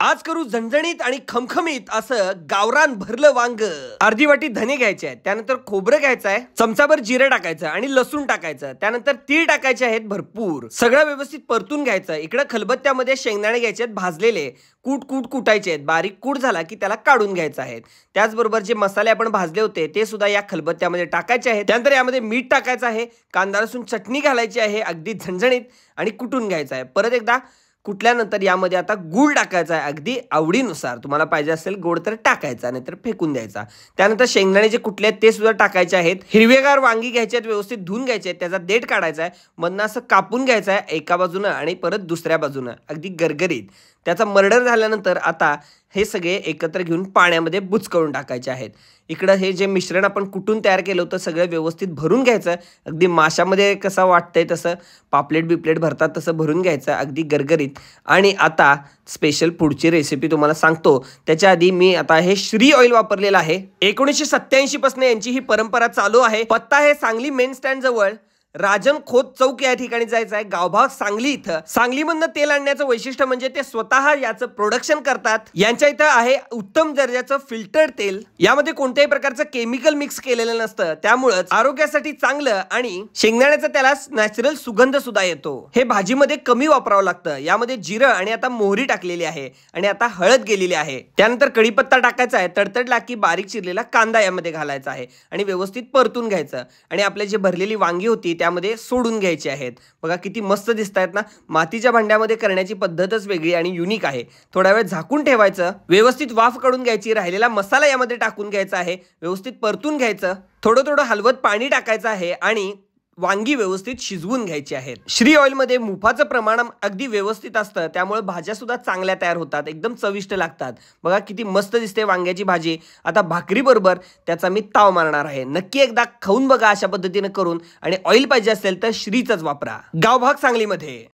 आज करू झणझणीत आणि खमखमीत असं गावरान भरलं वांग। अर्धी वाटी धने घ्यायचे आहेत, त्यानंतर खोबरं घ्यायचं आहे, चमचाभर जिरे टाकायचं आणि लसूण टाकायचं, त्यानंतर तीळ टाकायचे आहेत भरपूर। सगळं व्यवस्थित परतून घ्यायचं। इकडे खलबत्त्यामध्ये शेंगदाणे घ्यायचे आहेत भाजलेले, कूट कुटायचे आहेत, बारीक कूट झाला की त्याला काढून घ्यायचं आहे। त्याचबरोबर जे मसाले आपण भाजले होते ते सुद्धा या खलबत्त्यामध्ये टाकायचे आहेत। त्यानंतर यामध्ये मीठ टाकायचं आहे, कांदा लसूण चटणी घालायची आहे, अगदी झणझणीत आणि कुटून घ्यायचं आहे। परत एकदा कुटल्यानंतर यामध्ये आता गूळ टाकायचा आहे, अगदी आवडीनुसार। तुम्हाला पाहिजे असेल गोड तर टाकायचा, नाहीतर फेकून द्यायचा। त्यानंतर शेंगदाणे जे कुटले आहेत ते सुद्धा टाकायचे आहेत। हिरवेगार वांगी घ्यायचे आहेत, व्यवस्थित धुवून घ्यायचे आहेत, त्याचा देठ काढायचा आहे, मधनं असं कापून घ्यायचं आहे एका बाजूनं आणि परत दुसऱ्या बाजूनं अगदी गरगरीत। त्याचा मर्डर झाल्यानंतर आता हे सगळे एकत्र घेऊन पाण्यामध्ये बुचकळून टाकायचे आहेत। इकडं हे जे मिश्रण आपण कुटून तयार केलं होतं सगळं व्यवस्थित भरून घ्यायचं। अगदी माशामध्ये कसं वाटतंय तसं पापलेट बिपलेट भरतात तसं भरून घ्यायचं अगदी गरगरीत। आणि आता स्पेशल पुढची रेसिपी तुम्हाला सांगतो, त्याच्या आधी मी आता हे श्री ऑइल वापरलेलं आहे। 1987 पासून यांची ही परंपरा चालू आहे। पत्ता आहे सांगली मेन स्टँड जवळ राजन खोत चौक या ठिकाणी जायचं आहे, गावभाग सांगली इथं। सांगलीमधनं तेल आणण्याचं वैशिष्ट्य म्हणजे ते स्वतः याचं प्रोडक्शन करतात। यांच्या इथं आहे उत्तम दर्जाचं फिल्टर्ड तेल, यामध्ये कोणत्याही प्रकारचं केमिकल मिक्स केलेलं नसतं, त्यामुळे आरोग्यासाठी चांगलं आणि शेंगदाण्याचा त्याला नॅचरल सुगंध सुद्धा येतो। हे भाजीमध्ये कमी वापरावं लागतं। यामध्ये जिरं आणि आता मोहरी टाकलेली आहे आणि आता हळद गेलेली आहे। त्यानंतर कढीपत्ता टाकायचा आहे, तडतडला की बारीक चिरलेला कांदा यामध्ये घालायचा आहे आणि व्यवस्थित परतून घ्यायचं। आणि आपले जे भरलेली वांगी होती त्यामध्ये सोडून घ्यायचे आहेत। बघा किती मस्त दिसतायत ना। मातीच्या भांड्यामध्ये करण्याची पद्धतच वेगळी आणि युनिक आहे। थोडा वेळ झाकून ठेवायचं, व्यवस्थित वाफ काढून घ्यायची, राहिलेला मसाला यामध्ये टाकून घ्यायचा आहे, व्यवस्थित परतून घ्यायचं। थोडं थोडं हलवत पाणी टाकायचं आहे आणि वांगी व्यवस्थित शिजवून घ्यायची आहेत। श्री ऑइल मध्ये मुफाचं प्रमाण अगदी व्यवस्थित असतं, त्यामुळे भाज्या सुद्धा चांगल्या तयार होतात, एकदम चविष्ट लागतात। बघा किती मस्त दिसते वांग्याची भाजी। आता भाकरी बरोबर त्याचा मी ताव मारणार आहे। नक्की एकदा खाऊन बघा अशा पद्धतीने करून, आणि ऑइल पाहिजे असेल तर श्रीचंच वापरा, गावभाग सांगलीमध्ये।